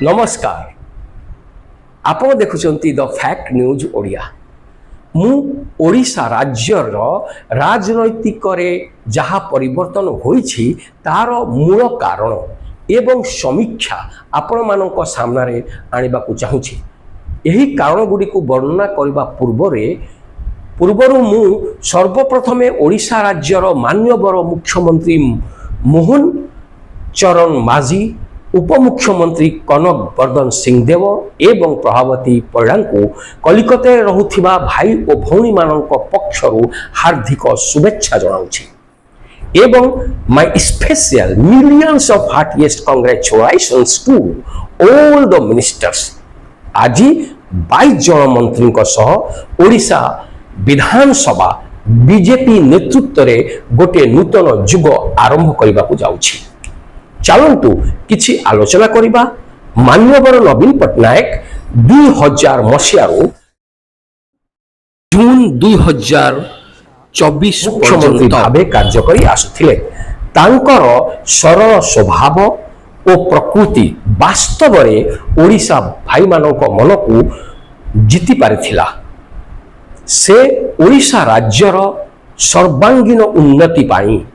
नमस्कार आपण देखुचंती the fact news Odia मु ओडिशा राज्यर राजनैतिक जहाँ परिवर्तन होईछि तार मूल कारण एवं समीक्षा आपण मानक सामने आनिबा को चाहूछि। यही कारण गुडी को वर्णना करबा पूर्वरु मु सर्वप्रथमे ओडिशा राज्यर मान्यवर मुख्यमंत्री मोहन चरण माझी उपमुख्यमंत्री कनक वर्धन सिंहदेव एवं प्रभावती परिड़ा को कलिकता रहुथिबा भाई और भौणी मानक पक्षरु हार्दिक शुभेच्छा जनाउछि एवं my special millions of heartiest congratulations to all the ministers. आज 22 जन मंत्री सह ओडिशा विधानसभा बीजेपी नेतृत्व रे गोटे नूतन युग आरंभ करबा को जाउछि। चलतु किछि आलोचना करिबा। मान्यवर नवीन पट्टनायक 2000 मसीहारू जून 2024 मुख्यमंत्री भावे कार्यकरी आसुथिले। तांकर सरल स्वभाव और प्रकृति वास्तव में ओडिशा भाई मानक मन को जीति पारिथिला। से ओडिशा राज्यर सर्वांगीन उन्नति पाई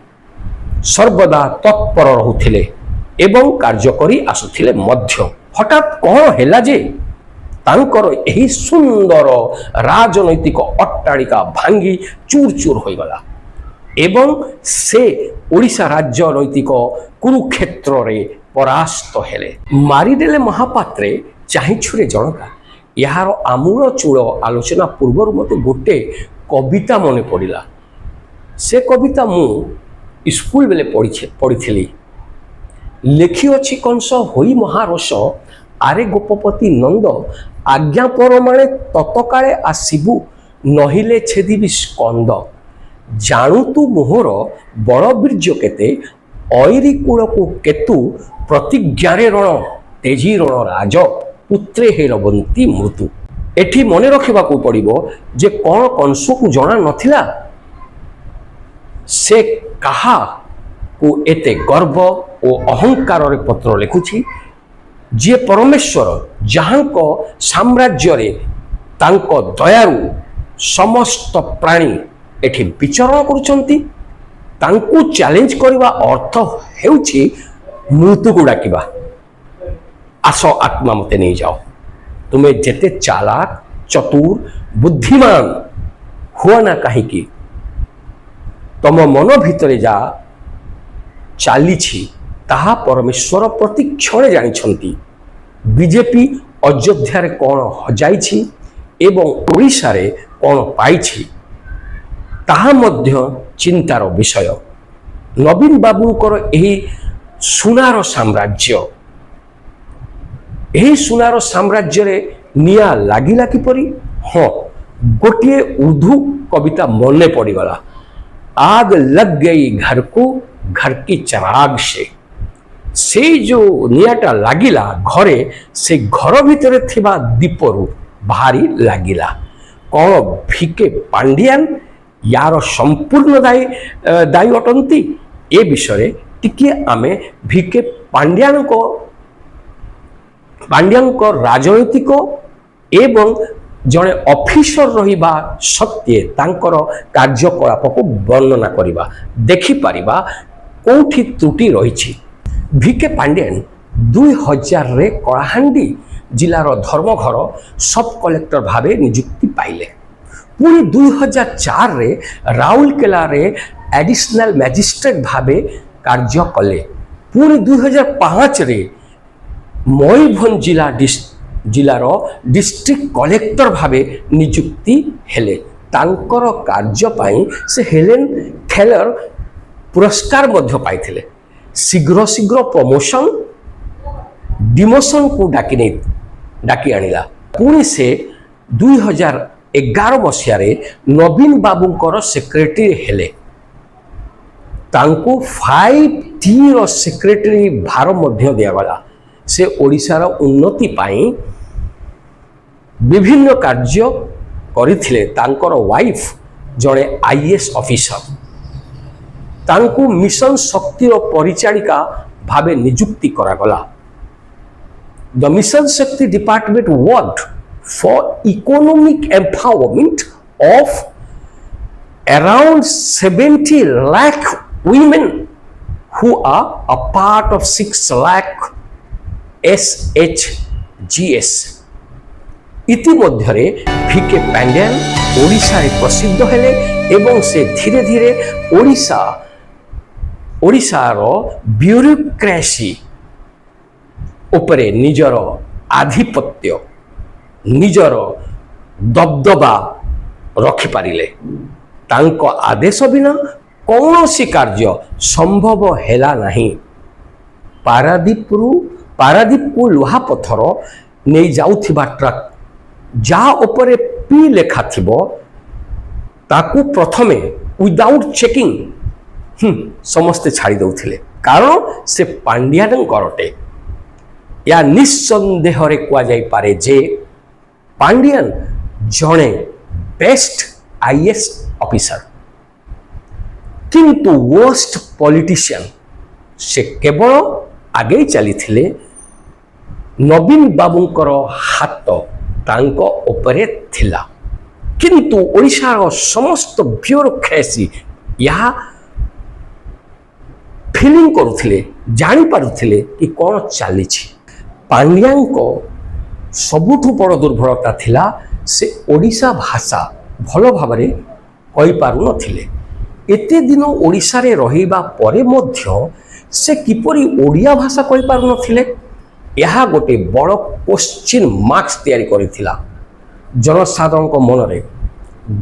सर्वदा तत्पर रहुथिले एवं कार्यकरी आसुथिले मध्य। हठात कौन हैला जे तांकर एही सुंदर राजनैतिक अट्टालिका भांगी चूर चूर हो गला एवं से ओडिशा राजनैतिक कुरुक्षेत्र रे परास्त हेले। मारिदेले महापात्रे चाहिछुरे जनका। यार आमूल चूल आलोचना पूर्व मते गोटे कविता मने पड़िला। से कविता मु स्कूल बेले पढ़ी लिखी अच्छी कंस होई महारस आरे गोपपति नंद आज्ञा परमाणे ततकाले आसिबु नहिले छेदिबि स्कंद। जानू तू मोहर बलबीर्य केते ऐरी कूल को केतु प्रतिज्ञारे रण तेजी रण राज पुत्रे हेरबंती मृत्यु। एठी मने रखिबा को पड़िबो जे कोन कंस को जणा नथिला से कहा को एते गर्व और अहंकार रे पत्र लिखुछि जे परमेश्वर जहाँको साम्राज्य रे तांको दयारु समस्त प्राणी एठी विचरण करुचंती। तांको चैलेंज करवा अर्थ हेउछि मृत्यु को डाकिबा। आस आत्मा मते नहीं जाओ। तुम्हें जेते चालाक चतुर बुद्धिमान हुआ ना कहीं तम मन भितरे जा चली ताहा परमेश्वर प्रति क्षणे जानिछंती। बीजेपी अयोध्या रे कौन हजाइछि एवं ओडिशा रे कौन पाइछि ताहा मध्य चिंतार विषय। नवीन बाबूंकर एही सुनार साम्राज्य एही सुनार साम्राज्य रे निया लागिला किपरि। हाँ गोटे उर्दू कविता मने पड़ीगला। आग लग गई घर को घर की चराग से जो नियाटा लागिला घरे से घर भितर थिबा दीपरु भारी लागिला। कौन भिके पांडियान यार संपूर्ण दायी अटंती। ए विषय टिके आमे भिके पांडियान को राजनैतिक एवं जड़े ऑफिसर रहिबा सत्य तांकर कार्यकलाप को वर्णना करिबा देखि परिबा कोठी त्रुटि रहिछि। भिके पांडियन 2000 रे कलाहांडी जिलार धर्मघर सब कलेक्टर भावे नियुक्ति पाइले। पुणी 2004 रे राउरकेला रे एडिशनल मैजिस्ट्रेट भावे कार्य कले। पुणी 2005 रे मयूरभंज जिलार डिस्ट्रिक्ट कलेक्टर भावे नियुक्ति हेले। तांकर कार्य पाई से हेलेन केलर पुरस्कार मध्य पाइथिले। शीघ्र शीघ्र प्रमोशन डिमोशन को डाकी आनिला। पुणी से 2011 मसीह रे नवीन बाबूंकर सेक्रेटरी हेले। तांको 5T रो सेक्रेटरी भार मध्य दियागला। से ओडिशार उन्नति पाई विभिन्न कार्य करिथिले। तांकर वाइफ जड़े आईएएस ऑफिसर। तांको मिशन शक्तिर परिचारिका भावे नियुक्ति करागला। the Mission Shakti department worked for economic empowerment of around 70 lakh women who are a part of 6 lakh SHGS. ইতিমধ্যে ভিকে পাଣ୍ଡିଆନ ଓଡ଼ିଶାରେ ପ୍ରସିଦ୍ଧ ହେଲେ ଏବଂ ସେ ଧୀରେ ଧୀରେ ଓଡ଼ିଶାର ବ୍ୟୁରୋକ୍ରାସି ଉପରେ ନିଜର ଆଧିପତ୍ୟ ନିଜର ଦବଦବା ରଖିପାରିଲେ। ତାଙ୍କ ଆଦେଶ ବିନା କୌଣସି କାର୍ଯ୍ୟ ସମ୍ଭବ ହେଲା ନାହିଁ। ପାରାଦୀପକୁ ଲୁହାପଥର ନେଇ ଯାଉଥିବା ଟ୍ରକ୍ ଯାହା ଉପରେ ପି ଲେଖା ଥିବ ତାକୁ ପ୍ରଥମେ ୱିଦାଉଟ୍ ଚେକିଂ ସମସ୍ତେ ଛାଡ଼ି ଦେଉଥିଲେ, କାରଣ ସେ ପାଣ୍ଡିଆନଙ୍କର ଅଟେ। या निस्संदेहरे कुआଯାଇପାରେ ଯେ ପାଣ୍ଡିଆନ ଜଣେ ବେଷ୍ଟ आईएएस ऑफिसर किंतु वर्स्ट पॉलिटिशियन। से केवल आगे चली थिले नवीन बाबूंकर हाथ तांको उपरे थिला, किंतु ओडिशार समस्त ब्यूरोक्रेसी या फीलिंग करुथिले जानी पारुथिले कि कौन चली। पांड्यांको सबुठु बड़ दुर्बलता थिला से ओडिशा भाषा भल भाव कहि पारु नथिले। एते दिन ओडिशा रे रहिबा परे मध्य से किपरि ओडिया भाषा कहि पारु नथिले, यह गोटे बड़ क्वेश्चन मार्क्स तैयारी करिथिला जनसाधारण को मन रे।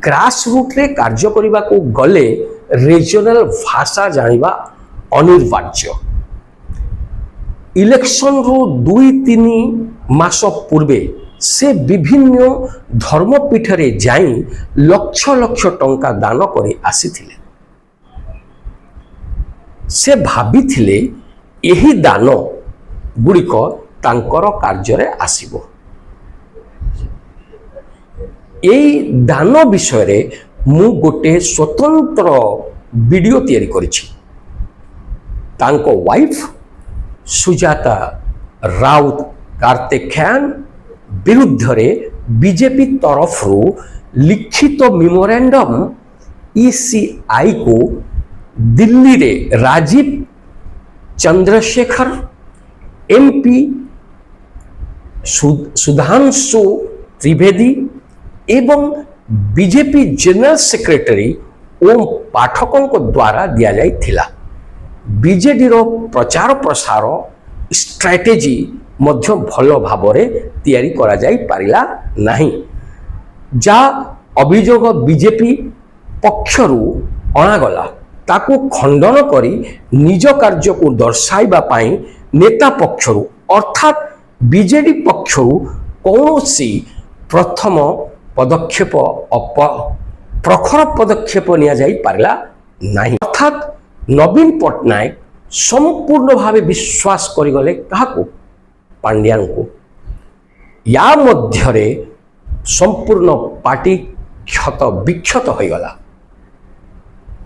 ग्रास रूट रे कार्य करिबा को गले रीजनल भाषा जानिबा अनिवार्य। इलेक्शन रो 2-3 मास पूर्वे से विभिन्न धर्मपीठ रे जाई लक्ष लक्ष टंका दान करी आसीथिले। से भाबिथिले एही दान गुड़िक तांकर कार्य रे आसीबो। एई दान विषय रे मु गोटे स्वतंत्र वीडियो तैयारी करिछि। तांको वाइफ सुजाता राउत कार्तिकेयन विरुद्ध रे बीजेपी तरफ लिखित मेमोरेंडम ईसीआई को दिल्ली रे राजीव चंद्रशेखर एमपी सुधांशु त्रिवेदी एवं बीजेपी जनरल सेक्रेटरी ओम पाठकों को द्वारा दिया जाइथिला। बीजेडी रो प्रचार प्रसार स्ट्रैटेजी मध्य भल भाव तैयारी करा जाई पारिला नहीं। जा अभियोग बीजेपी पक्षरु अणागला ताकू खंडन करी निज कार्य को दर्शाइबा पाई नेता पक्षरु अर्थात बीजेडी पक्षरु कौनसी प्रथम पदक्षेप प्रखर पदक्षेप निया जाई पारिला नहीं। अर्थात नवीन पट्टनायक संपूर्ण भावे विश्वास करिगले काहाकू पांड्यान को। या मध्यरे संपूर्ण पार्टी क्षत विक्षत हो गला।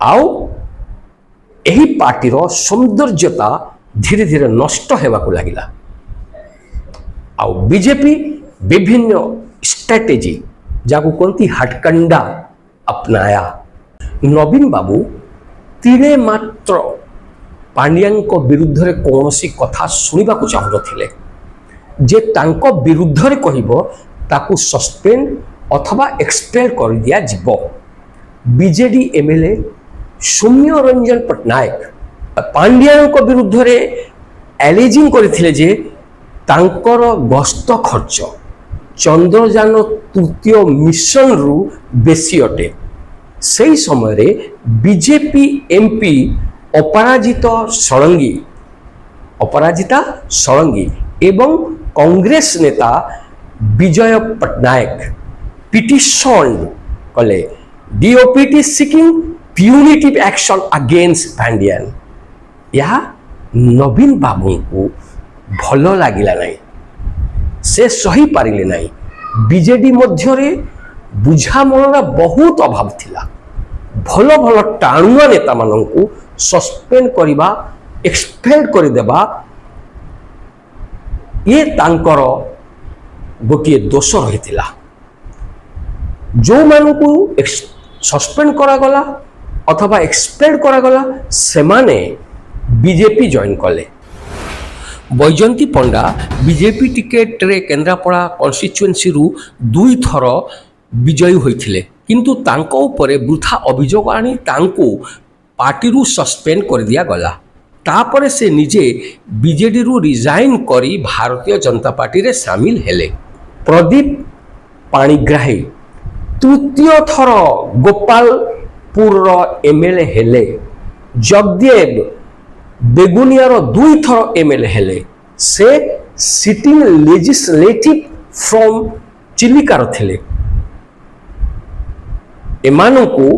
आउ एही पार्टी रो सौंदर्यता धीरे धीरे नष्ट हेबाकू लागिला। आउ बीजेपी विभिन्न स्ट्रैटेजी जाकू कोंती हटकंडा अपनाया। नवीन बाबू तीने मात्र पांड्यान विरुद्ध रे कौनसी कथा सुनिबा को चाहु नथिले। जे तांको विरुद्ध रे कहिबो ताकू सस्पेंड अथवा एक्सपेल कर दिया जिवो। बीजेडी एमएलए सौम्य रंजन पट्टनायक पांड्यान विरुद्ध रे एलिजिंग करथिले जे तांकर गस्त खर्च चंद्रयान तृतीय मिशन रु बेसी अटे। से समय रे बीजेपी एमपी अपराजिता षडंगी एवं कांग्रेस नेता विजय पट्टनायक पिटिशन कले DOPT seeking punitive action against Pandian. यह नवीन बाबू को भल लगिला नहीं, से सही पारिले नहीं। बीजेडी मध्यरे बुझामणा बहुत अभाव थिला। भल भल टाणुआ नेता माननकु सस्पेंड करिबा एक्सपेल करि देबा ये तांकर गोटे दोष रही जो मानू सस्पेंड करागला अथवा एक्सपेल करागला से माने बीजेपी जॉइन कले। बैजयंती पंडा बीजेपी टिकेट रे केन्द्रापड़ा कन्स्टिट्युएंसी रु 2 थर विजयी होइथिले किंतु तांको उपरे वृथा अभियोग आनी तांको पार्टी रु सस्पेंड कर दिया गला। तापरे से निजे बीजेडी रु रिजाइन करी भारतीय जनता पार्टी रे शामिल हेले। प्रदीप पाणिग्राही तृतीय थर गोपालपुर एमएलए हेले। जगदेव बेगुनियार 2 थर एमएलए हेले। से सिटिंग लेजिस्लेटिव फ्रॉम चिलिकार थिले। एमानकू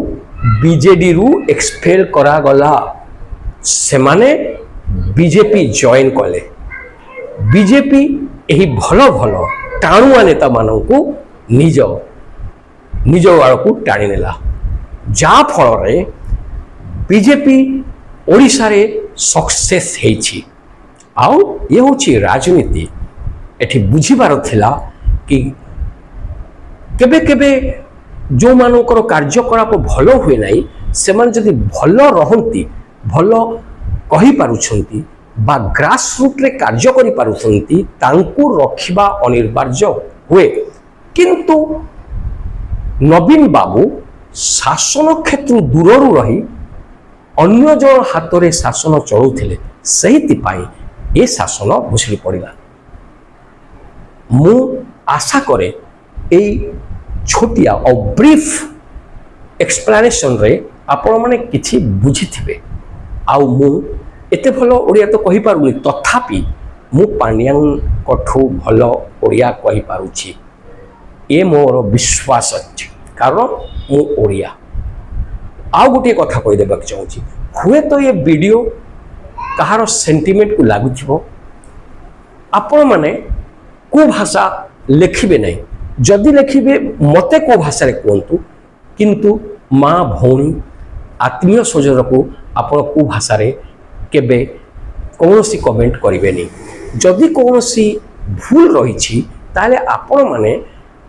बीजेडी रु एक्सपेल करा गला से माने बीजेपी जॉइन कले। बीजेपी एही भलो भलो टाणुआ नेता मानकू निज निज आड़कू टाणी नेला जा फल रे बीजेपी ओडिशा रे सक्सेस हेछि। आउ ये होछि राजनीति। एठी बुझिबार थिला कि केबे केबे जो मानकर कार्यकलाप भल हुए नहीं से माने जदि भल रहंती भल कहि पारुछंती बा ग्रास रूट रे कार्य करि पारुछंती तांकू रखिबा अनिवार्य हुए। किंतु नवीन बाबू शासन क्षेत्र दूररू रही अन्य जन हाथ में शासन चलुथिले सेहिति ए शासन भुसुड़ी पड़ा। मु आशा करे ए छोटिया और ब्रीफ एक्सप्लेनेशन रे आपण माने किछि बुझिथिबे। आउ मु एते भलो ओडिया तो कहि पारुनी तथापि मु पांड्यान कठू भलो ओडिया कहि पारुछि ए मोर विश्वास अछि कारण मु ओडिया। आउ गोटे कथा कहि देबाक चाहूछि हुए तो ये वीडियो कहार सेंटिमेंट को लागुथिबो आपण माने को भाषा लेखिबे नहीं जदि लेखिबे मते को भाषा रे कोंतु किंतु माँ भौणी आत्मीय स्वजन को आपण को भाषा रे केबे कौनसी कमेंट करिवे नहीं। जदि कौनसी भूल रही ताले आपण माने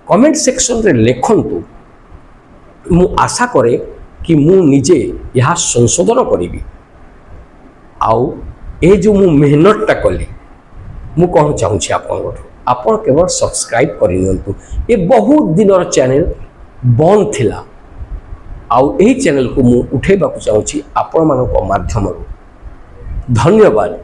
कमेंट सेक्शन रे लेखंतु। मु आशा करे कि मु निजे यह संशोधन करी। आउ ए जो मु मेहनतटा कली मु कौन चाहूँगी आपण केवल सब्सक्राइब करनियंतु। ये बहुत दिनर चैनल बंद थिला आउ एही चैनल को मु उठेबा चाहूँगी आपण मानक माध्यम। धन्यवाद।